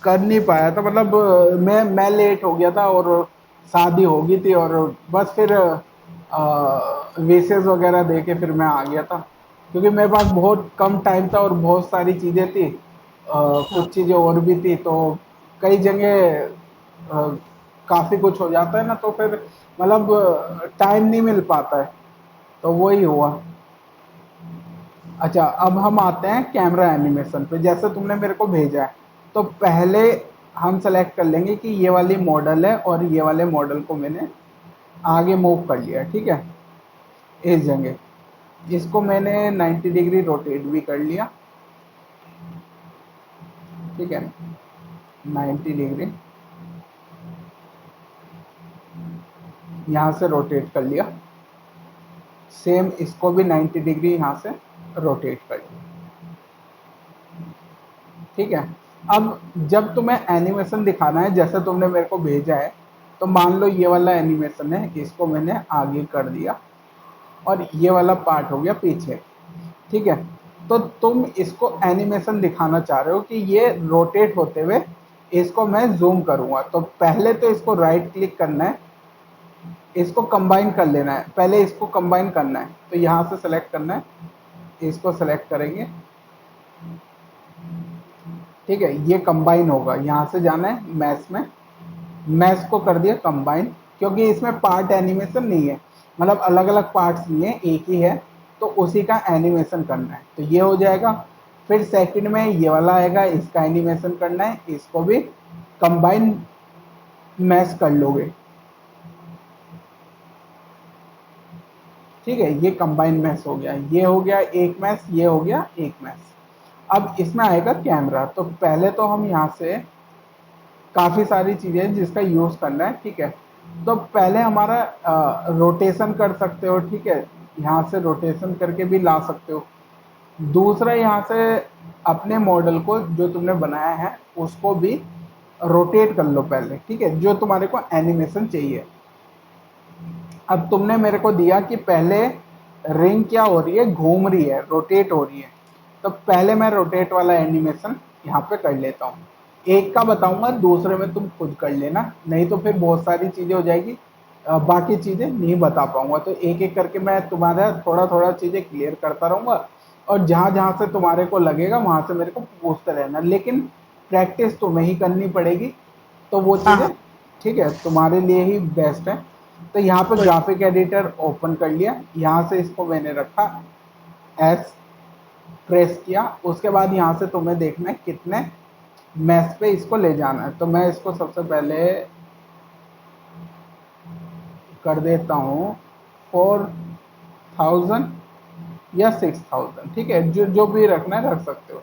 कर नहीं पाया था, मतलब मैं लेट हो गया था और शादी हो गई थी और बस फिर विशेष वगैरह दे के फिर मैं आ गया था, क्योंकि मेरे पास बहुत कम टाइम था और बहुत सारी चीज़ें थी, हाँ कुछ चीज़ें और भी थी, तो कई जगह काफ़ी कुछ हो जाता है ना, तो फिर मतलब टाइम नहीं मिल पाता है, तो वही हुआ। अच्छा, अब हम आते हैं कैमरा एनिमेशन पे। जैसे तुमने मेरे को भेजा है, तो पहले हम सेलेक्ट कर लेंगे कि ये वाली मॉडल है और ये वाले मॉडल को मैंने आगे मूव कर लिया, ठीक है, इस जगह इसको मैंने 90 डिग्री रोटेट भी कर लिया, ठीक है, 90 डिग्री यहाँ से रोटेट कर लिया, सेम इसको भी 90 डिग्री यहाँ से रोटेट कर लिया, ठीक है। अब जब तुम्हें एनिमेशन दिखाना है, जैसे तुमने मेरे को भेजा है, तो मान लो ये वाला एनिमेशन है, इसको मैंने आगे कर दिया और ये वाला पार्ट हो गया पीछे, ठीक है। तो तुम इसको एनिमेशन दिखाना चाह रहे हो कि ये रोटेट होते हुए इसको मैं जूम करूंगा, तो पहले तो इसको राइट क्लिक करना है, इसको कंबाइन कर लेना है, पहले इसको कंबाइन करना है, तो यहाँ से सेलेक्ट करना है, इसको सेलेक्ट करेंगे, ठीक है, ये कंबाइन होगा, यहाँ से जाना है मैश में, मैश को कर दिया कंबाइन, क्योंकि इसमें पार्ट एनिमेशन नहीं है, मतलब अलग अलग पार्ट्स नहीं है, एक ही है, तो उसी का एनिमेशन करना है, तो ये हो जाएगा। फिर सेकंड में ये वाला आएगा, इसका एनिमेशन करना है, इसको भी कंबाइन मैश कर लोगे, ठीक है, ये कंबाइन मैश हो गया, ये हो गया एक मैश, ये हो गया एक मैश। अब इसमें आएगा कैमरा, तो पहले तो हम यहाँ से काफ़ी सारी चीज़ें जिसका यूज़ करना है, ठीक है। तो पहले हमारा रोटेशन कर सकते हो, ठीक है, यहाँ से रोटेशन करके भी ला सकते हो। दूसरा, यहाँ से अपने मॉडल को जो तुमने बनाया है उसको भी रोटेट कर लो पहले, ठीक है, जो तुम्हारे को एनिमेशन चाहिए। अब तुमने मेरे को दिया कि पहले रिंग क्या हो रही है, घूम रही है, रोटेट हो रही है, तो पहले मैं रोटेट वाला एनिमेशन यहाँ पे कर लेता हूँ। एक का बताऊंगा, दूसरे में तुम खुद कर लेना, नहीं तो फिर बहुत सारी चीज़ें हो जाएगी, बाकी चीज़ें नहीं बता पाऊंगा, तो एक एक करके मैं तुम्हारा थोड़ा थोड़ा चीज़ें क्लियर करता रहूँगा, और जहाँ जहाँ से तुम्हारे को लगेगा वहाँ से मेरे को पूछते रहना, लेकिन प्रैक्टिस तुम्हें ही करनी पड़ेगी, तो वो हाँ चीज़ें, हाँ। ठीक है, तुम्हारे लिए ही बेस्ट है। तो यहाँ पे कोई ग्राफिक एडिटर ओपन कर लिया, यहाँ से इसको मैंने रखा, एस प्रेस किया, उसके बाद यहाँ से तुम्हें देखना है कितने मैच पे इसको ले जाना है, तो मैं इसको सबसे पहले कर देता हूँ 4000 या 6000, ठीक है, जो जो भी रखना है रख सकते हो,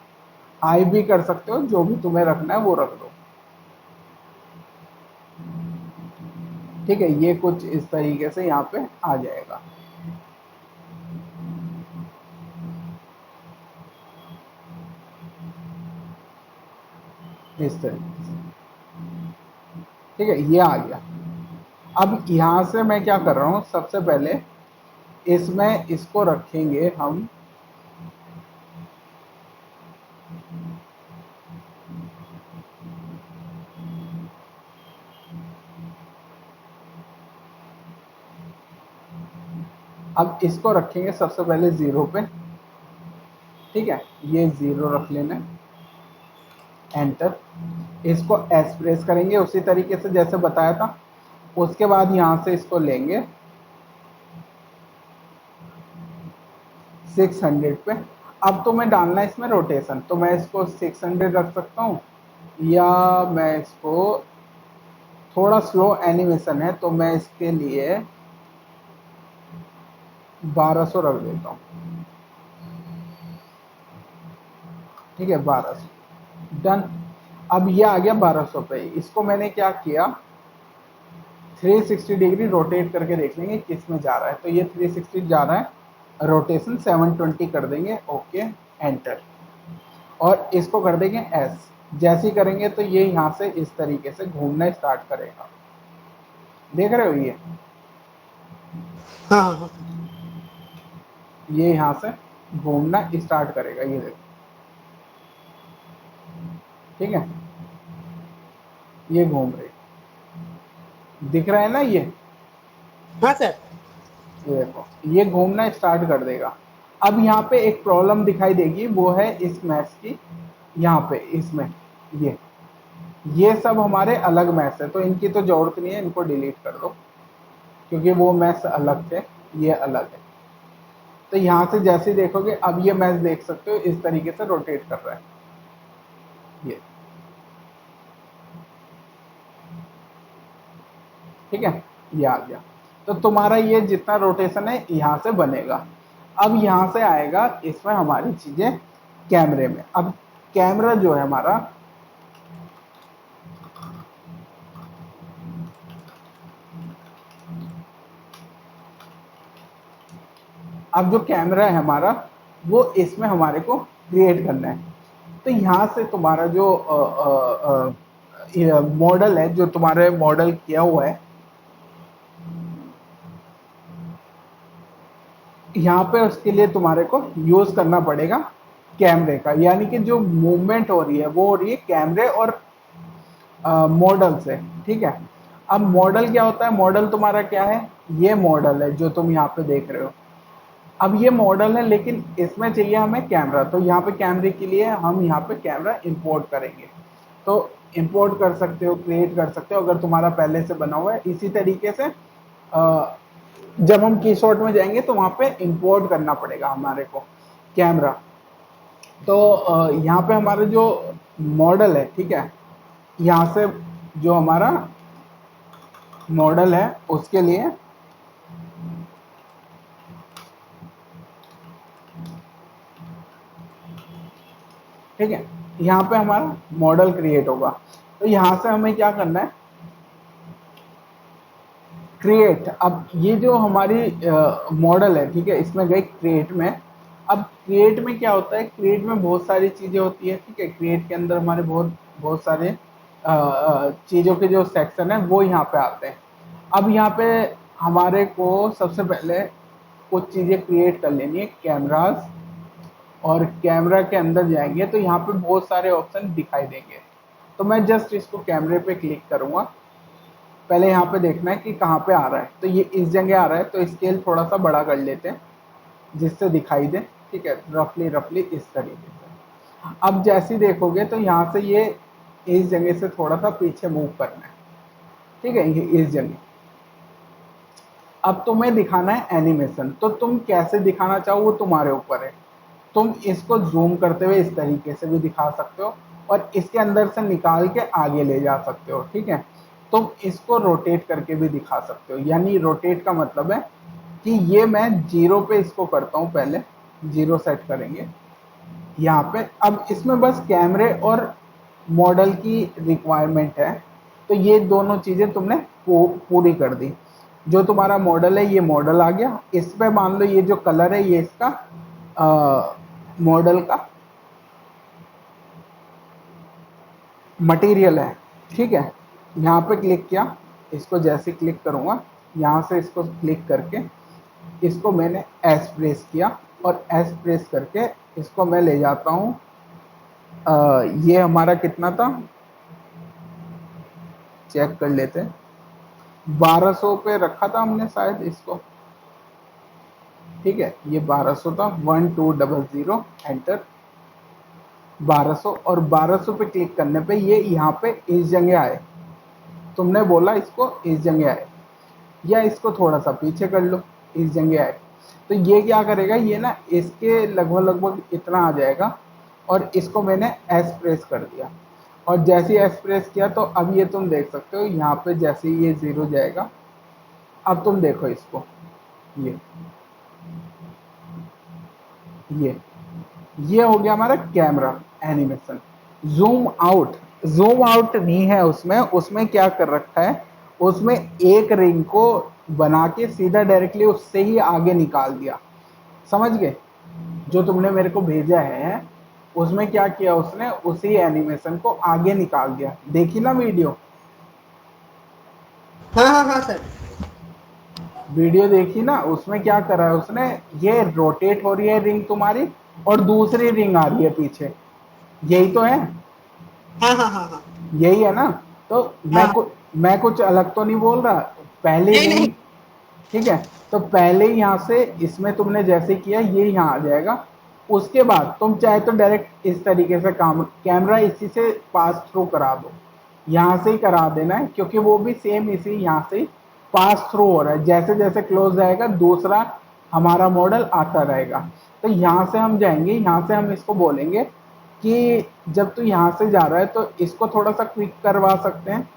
हाई भी कर सकते हो, जो भी तुम्हें रखना है वो रख दो, ठीक है, ये कुछ इस तरीके से यहाँ पे आ जाएगा। इस तरीके से, ठीक है, ये आ गया। अब यहाँ से मैं क्या कर रहा हूँ, सबसे पहले इसमें इसको रखेंगे हम, अब इसको रखेंगे सबसे पहले 0 पे, ठीक है, ये 0 रख लेना है, एंटर, इसको एस प्रेस करेंगे उसी तरीके से जैसे बताया था, उसके बाद यहाँ से इसको लेंगे 600 पे। अब तो मैं डालना है इसमें रोटेशन, तो मैं इसको 600 रख सकता हूँ, या मैं इसको, थोड़ा स्लो एनिमेशन है तो मैं इसके लिए 1200 रख देता हूँ, ठीक है, 1200 डन। अब ये आ गया 1200 पे, इसको मैंने क्या किया, 360 डिग्री रोटेट करके देख लेंगे किस में जा रहा है, तो ये 360 जा रहा है, रोटेशन 720 कर देंगे, ओके, एंटर, और इसको कर देंगे एस, जैसे ही करेंगे तो ये यहाँ से इस तरीके से घूमना स्टार्ट करेगा, देख रहे हो हाँ हाँ हाँ। ये यहाँ से घूमना स्टार्ट करेगा, ये देखो, ठीक है। ये घूम रही, दिख रहा है ना ये हाँ सर। देखो ये घूमना स्टार्ट कर देगा। अब यहाँ पे एक प्रॉब्लम दिखाई देगी, वो है इस मैश की। यहाँ पे इसमें ये सब हमारे अलग मैश है, तो इनकी तो जरूरत नहीं है, इनको डिलीट कर दो क्योंकि वो मैश अलग थे, ये अलग है। तो यहाँ से जैसे देखोगे अब ये मैश देख सकते हो इस तरीके से रोटेट कर रहा है ये, ठीक है, ये आ गया। तो तुम्हारा ये जितना रोटेशन है यहाँ से बनेगा। अब यहाँ से आएगा इसमें हमारी चीजें कैमरे में। अब कैमरा जो है हमारा, अब जो कैमरा है हमारा वो इसमें हमारे को क्रिएट करना है। तो यहाँ से तुम्हारा जो मॉडल है, जो तुम्हारे मॉडल किया हुआ है, यहाँ पे उसके लिए तुम्हारे को यूज करना पड़ेगा कैमरे का, यानी कि जो मूवमेंट हो रही है वो हो रही है कैमरे और मॉडल से, ठीक है। अब मॉडल क्या होता है, मॉडल तुम्हारा क्या है, ये मॉडल है जो तुम यहाँ पे देख रहे हो। अब ये मॉडल है लेकिन इसमें चाहिए हमें कैमरा, तो यहाँ पे कैमरे के लिए हम यहाँ पे कैमरा इंपोर्ट करेंगे। तो इंपोर्ट कर सकते हो, क्रिएट कर सकते हो अगर तुम्हारा पहले से बना हुआ है। इसी तरीके से जब हम की शॉट में जाएंगे तो वहां पे इंपोर्ट करना पड़ेगा हमारे को कैमरा। तो यहाँ पे हमारा जो मॉडल है, ठीक है, यहाँ से जो हमारा मॉडल है उसके लिए ठीक है, यहाँ पे हमारा मॉडल क्रिएट होगा। तो यहाँ से हमें क्या करना है, क्रिएट। अब ये जो हमारी मॉडल है, ठीक है, इसमें गए क्रिएट में। अब क्रिएट में क्या होता है, क्रिएट में बहुत सारी चीजें होती है, ठीक है। क्रिएट के अंदर हमारे बहुत बहुत सारे चीजों के जो सेक्शन है वो यहाँ पे आते हैं। अब यहाँ पे हमारे को सबसे पहले कुछ चीजें क्रिएट कर लेनी है, कैमराज। और कैमरा के अंदर जाएंगे तो यहाँ पे बहुत सारे ऑप्शन दिखाई देंगे। तो मैं जस्ट इसको कैमरे पे क्लिक करूंगा। पहले यहाँ पे देखना है कि कहाँ पे आ रहा है, तो ये इस जगह आ रहा है, तो स्केल थोड़ा सा बड़ा कर लेते हैं जिससे दिखाई दे, ठीक है, रफली रफली इस तरीके से। अब जैसे ही देखोगे तो यहाँ से ये इस जगह से थोड़ा सा पीछे मूव करना है, ठीक है, ये इस जगह। अब तुम्हें दिखाना है एनिमेशन, तो तुम कैसे दिखाना चाहो वो तुम्हारे ऊपर है। तुम इसको जूम करते हुए इस तरीके से भी दिखा सकते हो और इसके अंदर से निकाल के आगे ले जा सकते हो, ठीक है। तुम इसको रोटेट करके भी दिखा सकते हो, यानी रोटेट का मतलब है कि ये मैं 0 पे इसको करता हूँ, पहले 0 सेट करेंगे यहाँ पे। अब इसमें बस कैमरे और मॉडल की रिक्वायरमेंट है, तो ये दोनों चीजें तुमने पूरी कर दी। जो तुम्हारा मॉडल है ये मॉडल आ गया, इस पे मान लो ये जो कलर है ये इसका मॉडल का मटेरियल है, ठीक है। यहाँ पे क्लिक किया, इसको जैसे क्लिक करूँगा, यहाँ से इसको क्लिक करके इसको मैंने एस प्रेस किया और एस प्रेस करके इसको मैं ले जाता हूँ। ये हमारा कितना था, चेक कर लेते हैं, 1200 पे रखा था हमने शायद इसको, ठीक है, ये 1200 था, 1200 एंटर 1200। और 1200 पे क्लिक करने पे ये यहाँ पे इस जगह आए, तुमने बोला इसको इस जगह आए, या इसको थोड़ा सा पीछे कर लो, इस जगह आए। तो ये क्या करेगा, ये ना इसके लगभग लगभग इतना आ जाएगा। और इसको मैंने एस प्रेस कर दिया, और जैसे ही एस प्रेस किया तो अब ये तुम देख सकते हो यहाँ पे जैसे ही ये 0 जाएगा। अब तुम देखो इसको, ये ये ये हो गया हमारा camera animation. Zoom out, zoom out नहीं है उसमें, उसमें क्या कर रखा है, उसमें एक रिंग को बना के सीधा डायरेक्टली उससे ही आगे निकाल दिया, समझ गए। जो तुमने मेरे को भेजा है उसमें क्या किया उसने, उसी एनिमेशन को आगे निकाल दिया, देखी ना वीडियो, हाँ हाँ हाँ सर। वीडियो देखी ना, उसमें क्या करा है उसने, ये रोटेट हो रही है रिंग तुम्हारी और दूसरी रिंग आ रही है पीछे, यही तो है, हाँ हाँ हाँ हाँ। यही है ना। तो हाँ मैं कुछ अलग तो नहीं बोल रहा, पहले नहीं नहीं। रिंग, ठीक है, तो पहले ही यहाँ से इसमें तुमने जैसे किया ये यहाँ आ जाएगा। उसके बाद तुम चाहे तो डायरेक्ट इस तरीके से काम कैमरा इसी से पास थ्रू करा दो, यहाँ से ही करा देना है, क्योंकि वो भी सेम इसी यहाँ से पास थ्रू हो रहा है। जैसे जैसे क्लोज जाएगा दूसरा हमारा मॉडल आता रहेगा। तो यहाँ से हम जाएंगे, यहाँ से हम इसको बोलेंगे कि जब तू यहाँ से जा रहा है तो इसको थोड़ा सा क्विक करवा सकते हैं,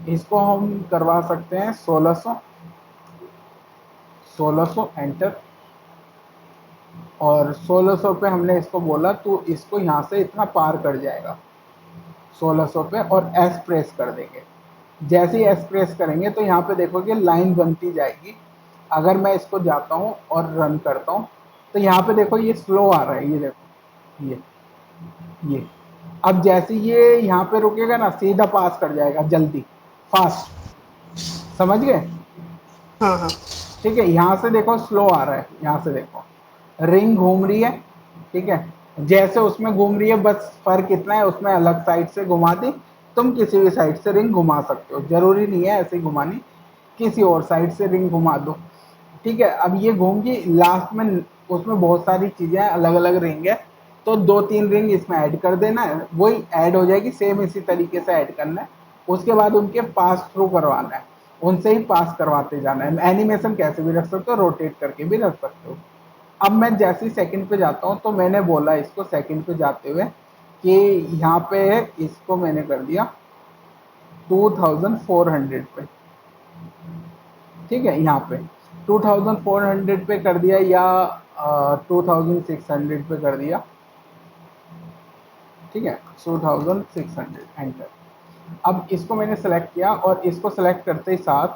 इसको हम करवा सकते हैं 1600, 1600 एंटर। और 1600 पे हमने इसको बोला तो इसको यहाँ से इतना पार कर जाएगा 1600 पे, और एस प्रेस कर देंगे। जैसे ही एस प्रेस करेंगे तो यहाँ पे देखोगे लाइन बनती जाएगी। अगर मैं इसको जाता हूँ और रन करता हूँ तो यहाँ पे देखो ये स्लो आ रहा है, ये देखो ये अब जैसे ये यहाँ पे रुकेगा ना सीधा पास कर जाएगा जल्दी, फास्ट। समझ गए? हाँ हाँ ठीक है, यहाँ से देखो स्लो आ रहा है, यहाँ से देखो रिंग घूम रही है, ठीक है, जैसे उसमें घूम रही है, बस फर्क इतना है उसमें अलग साइड से घुमा दी। तुम किसी भी साइड से रिंग घुमा सकते हो, जरूरी नहीं है ऐसे ही घुमानी, किसी और साइड से रिंग घुमा दो। ठीक है, अब ये घूम गई लास्ट में, उसमें बहुत सारी चीजें अलग अलग रिंग है, तो 2-3 रिंग इसमें ऐड कर देना है, वही ऐड हो जाएगी, सेम इसी तरीके से ऐड करना है। उसके बाद उनके पास थ्रू करवाना है, उनसे ही पास करवाते जाना है। एनिमेशन कैसे भी रख सकते हो, रोटेट करके भी रख सकते हो। अब मैं जैसे ही सेकंड पे जाता हूँ तो मैंने बोला इसको सेकंड पे जाते हुए कि यहाँ पे है, इसको मैंने कर दिया 2400 पे। ठीक है, यहाँ पे 2400 पे कर दिया, या 2600 पे कर दिया। ठीक है, 2600 एंटर। अब इसको मैंने सेलेक्ट किया और इसको सेलेक्ट करते ही साथ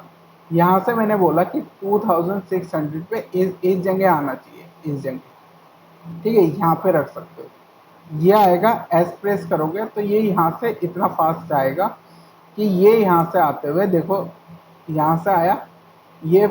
यहाँ से मैंने बोला कि 2600 पे इस जगह आना चाहिए, इस जगह। ठीक है, यहाँ पे रख सकते हो, ये आएगा। एस प्रेस करोगे तो ये यहाँ से इतना फास्ट आएगा कि ये यहाँ से आते हुए देखो, यहाँ से आया, ये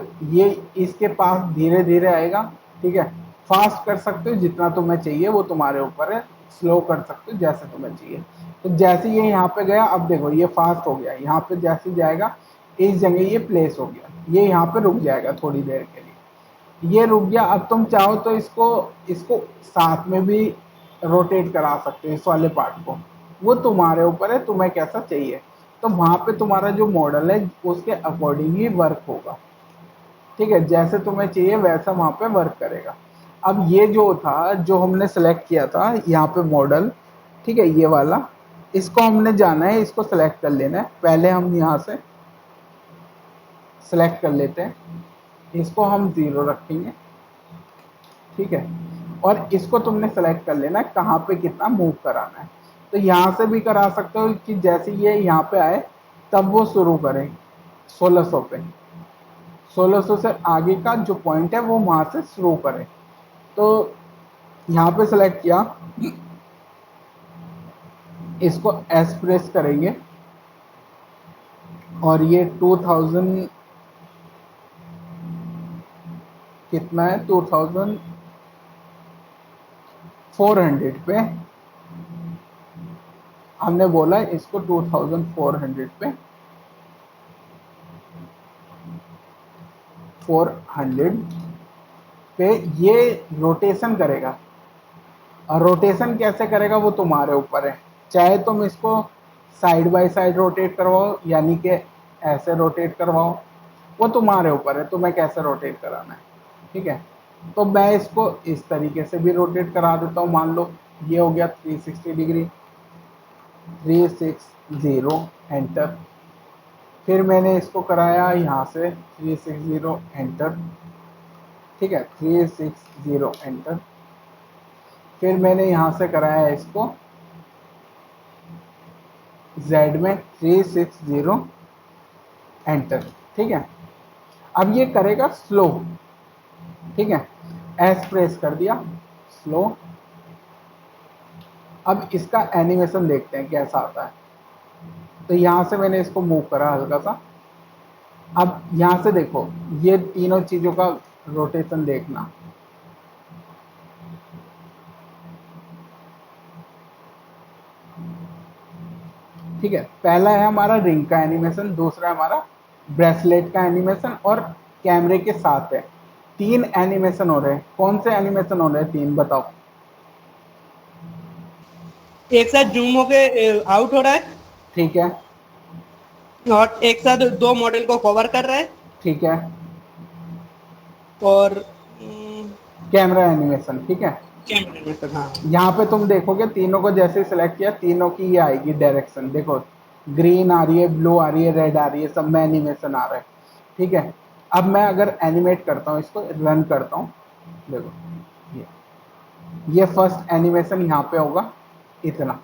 इसके पास धीरे धीरे आएगा। ठीक है, फास्ट कर सकते हो जितना तुम्हें चाहिए, वो तुम्हारे ऊपर है, स्लो कर सकते हो जैसे तुम्हें चाहिए। तो जैसे ये यहाँ पे गया, अब देखो ये फास्ट हो गया, यहाँ पे जैसे जाएगा इस जगह ये प्लेस हो गया, ये यहाँ पे रुक जाएगा थोड़ी देर के लिए, ये रुक गया। अब तुम चाहो तो इसको इसको साथ में भी रोटेट करा सकते हो, इस वाले पार्ट को, वो तुम्हारे ऊपर है, तुम्हें कैसा चाहिए। तो वहां पे तुम्हारा जो मॉडल है उसके अकॉर्डिंग ही वर्क होगा। ठीक है, जैसे तुम्हें चाहिए वैसा वहां पे वर्क करेगा। अब ये जो था, जो हमने सेलेक्ट किया था यहाँ पे मॉडल, ठीक है, ये वाला, इसको हमने जाना है, इसको सेलेक्ट कर लेना है। पहले हम यहाँ से सेलेक्ट कर लेते हैं, इसको हम 0 रखेंगे। ठीक है, और इसको तुमने सेलेक्ट कर लेना है कहाँ पे कितना मूव कराना है। तो यहाँ से भी करा सकते हो कि जैसे ये यहाँ पे आए तब वो शुरू करें 1600 पे, 1600 से आगे का जो पॉइंट है वो वहां से शुरू करें। तो यहाँ पे सेलेक्ट किया, इसको एस प्रेस करेंगे और ये 2000 कितना है, 2400 पे हमने बोला, इसको 2400 पे 400 पे ये रोटेशन करेगा। और रोटेशन कैसे करेगा वो तुम्हारे ऊपर है, चाहे तुम इसको साइड बाय साइड रोटेट करवाओ, यानी कि ऐसे रोटेट करवाओ, वो तुम्हारे ऊपर है तुम्हें कैसे रोटेट कराना है। ठीक है, तो मैं इसको इस तरीके से भी रोटेट करा देता हूँ। मान लो ये हो गया 360 डिग्री, 360 एंटर। फिर मैंने इसको कराया यहाँ से 360 एंटर। ठीक है, 360 एंटर। फिर मैंने यहाँ से कराया इसको Z में 360 एंटर। ठीक है, अब ये करेगा स्लो। ठीक है, एस प्रेस कर दिया, स्लो। अब इसका एनिमेशन देखते हैं कैसा आता है। तो यहाँ से मैंने इसको मूव करा हल्का सा। अब यहाँ से देखो ये तीनों चीजों का रोटेशन देखना। ठीक है, पहला है हमारा रिंग का एनिमेशन, दूसरा है हमारा ब्रेसलेट का एनिमेशन और कैमरे के साथ है। 3 एनिमेशन हो रहे हैं। कौन से एनिमेशन हो रहे हैं 3 बताओ? एक साथ जूम होके आउट हो रहा है, ठीक है, और एक साथ 2 मॉडल को कवर कर रहा है, ठीक है, और कैमरा एनिमेशन। ठीक है, कैमरे में तो हाँ। यहाँ पे तुम देखोगे तीनों को जैसे सिलेक्ट किया, तीनों की ये आएगी डायरेक्शन। देखो, ग्रीन आ रही है, ब्लू आ रही है, रेड आ रही है, सब में एनिमेशन आ रहा है। ठीक है, अब मैं अगर एनिमेट करता हूँ, इसको रन करता हूँ, देखो ये फर्स्ट एनिमेशन यहाँ पे होगा इतना।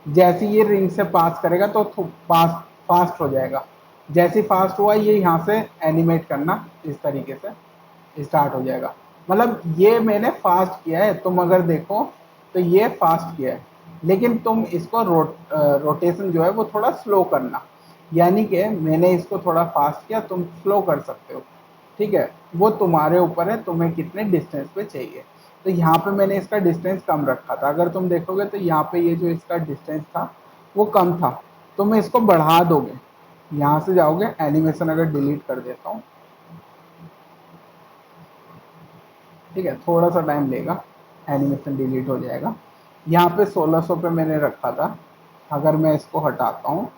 जैसे ये रिंग से पास करेगा तो पास फास्ट हो जाएगा। जैसे फास्ट हुआ, ये यहाँ से एनिमेट करना इस तरीके से स्टार्ट हो जाएगा। मतलब ये मैंने फास्ट किया है, तुम अगर देखो तो ये फास्ट किया है, लेकिन तुम इसको रोटेशन जो है वो थोड़ा स्लो करना। यानी कि मैंने इसको थोड़ा फास्ट किया, तुम स्लो कर सकते हो। ठीक है, वो तुम्हारे ऊपर है, तुम्हें कितने डिस्टेंस पे चाहिए। तो यहाँ पे मैंने इसका डिस्टेंस कम रखा था। अगर तुम देखोगे तो यहाँ पे ये जो इसका डिस्टेंस था वो कम था, तो मैं इसको बढ़ा दोगे। यहाँ से जाओगे, एनिमेशन अगर डिलीट कर देता हूँ, ठीक है, थोड़ा सा टाइम लेगा, एनिमेशन डिलीट हो जाएगा। यहाँ पे 1600 पे मैंने रखा था। अगर मैं इसको हटाता हूँ,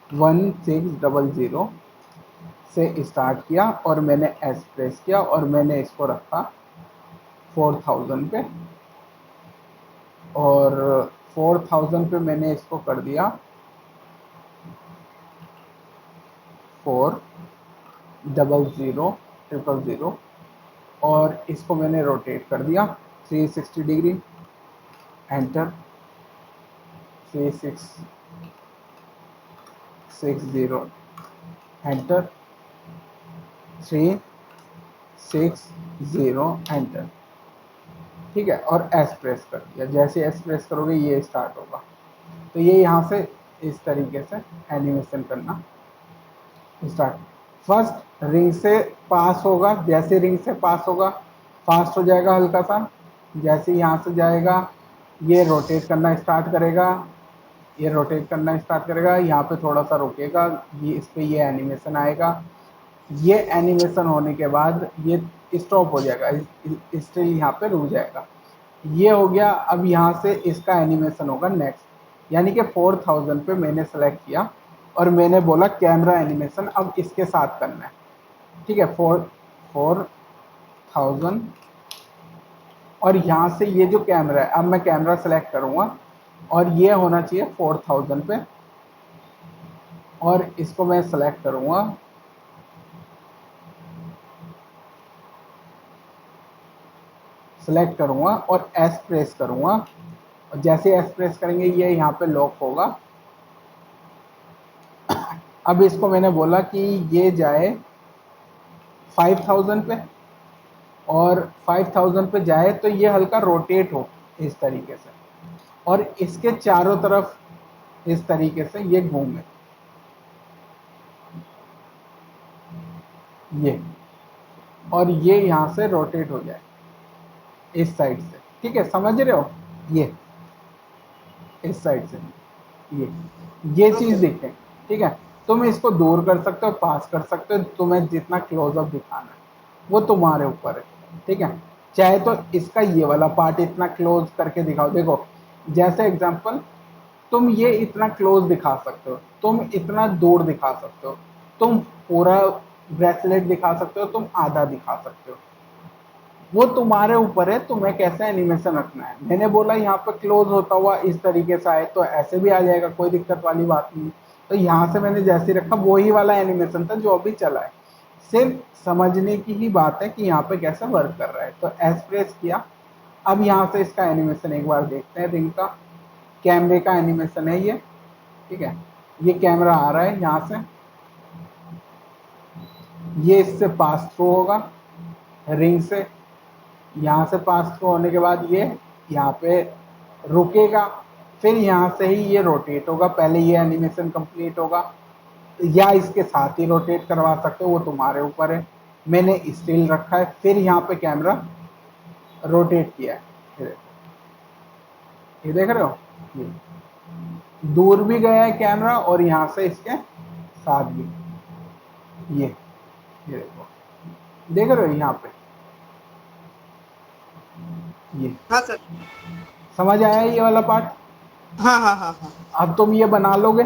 1600 से स्टार्ट किया और मैंने एस प्रेस किया और मैंने इसको रखा 4000 पे, और 4000 पे मैंने इसको कर दिया 400000, और इसको मैंने रोटेट कर दिया 360 डिग्री। Enter, 3660, enter, 360, enter. ठीक है, और एस प्रेस कर दिया। जैसे एस प्रेस करोगे ये स्टार्ट होगा। तो ये यहाँ से इस तरीके से एनिमेशन करना स्टार्ट। फर्स्ट रिंग से पास होगा, जैसे रिंग से पास होगा फास्ट हो जाएगा हल्का सा। जैसे यहाँ से जाएगा ये रोटेट करना स्टार्ट करेगा, ये रोटेट करना स्टार्ट करेगा, यहाँ पे थोड़ा सा रुकेगा, ये इस पे ये एनिमेशन आएगा। ये एनिमेशन होने के बाद ये स्टॉप हो जाएगा, स्टिल यहाँ पे रुक जाएगा। ये हो गया। अब यहाँ से इसका एनिमेशन होगा नेक्स्ट, यानी कि 4000 पे मैंने सेलेक्ट किया और मैंने बोला कैमरा एनिमेशन अब इसके साथ करना है। ठीक है, 4000, और यहाँ से ये जो कैमरा है, अब मैं कैमरा सेलेक्ट करूँगा और ये होना चाहिए 4000 पे, और इसको मैं सेलेक्ट करूँगा, सेलेक्ट करूँगा और एस प्रेस करूँगा, और जैसे एस प्रेस करेंगे ये यहाँ पे लॉक होगा। अब इसको मैंने बोला कि ये जाए 5000 पे, और 5000 पे जाए तो ये हल्का रोटेट हो इस तरीके से, और इसके चारों तरफ इस तरीके से ये घूमे, ये, और ये यहाँ से रोटेट हो जाए इस साइड से। ठीक है, समझ रहे हो? ये इस साइड से ये हाँ चीज सर। दिखे। ठीक है, तुम इसको दूर कर सकते हो, पास कर सकते हो, तुम्हें जितना क्लोजअप दिखाना है वो तुम्हारे ऊपर है। ठीक है, चाहे तो इसका ये वाला पार्ट इतना क्लोज करके दिखाओ। देखो, जैसे एग्जांपल, तुम ये इतना क्लोज दिखा सकते हो, तुम इतना दूर दिखा सकते हो, तुम पूरा ब्रेसलेट दिखा सकते हो, तुम आधा दिखा सकते हो। वो तुम्हारे ऊपर है, तुम्हें कैसा एनिमेशन रखना है। मैंने बोला यहाँ पे क्लोज होता हुआ इस तरीके से आए तो ऐसे भी आ जाएगा, कोई दिक्कत वाली बात नहीं। तो यहाँ से मैंने जैसे रखा वही वाला एनिमेशन था जो अभी चला है। सिर्फ समझने की ही बात है कि यहाँ पे कैसे वर्क कर रहा है। तो एस प्रेस किया। अब यहाँ से इसका एनिमेशन एक बार देखते हैं। रिंग का कैमरे का एनिमेशन है ये। ठीक है, ये कैमरा आ रहा है यहाँ से, ये इससे पास थ्रू होगा रिंग से। यहाँ से पास थ्रू होने के बाद ये यहाँ पे रुकेगा, फिर यहाँ से ही ये रोटेट होगा। पहले ये एनिमेशन कंप्लीट होगा, या इसके साथ ही रोटेट करवा सकते हो, वो तुम्हारे ऊपर है। मैंने स्टिल रखा है, फिर यहाँ पे कैमरा रोटेट किया है। ये देख रहे हो? ये दूर भी गया है कैमरा और यहाँ से इसके साथ भी। ये देखो, देख रहे हो यहाँ पे, ये हाँ सर। समझ आया ये वाला पार्ट। हाँ हाँ हाँ हाँ। अब तुम ये बना लोगे,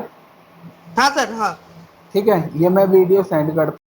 हाँ सर हाँ। ठीक है। ये मैं वीडियो सेंड कर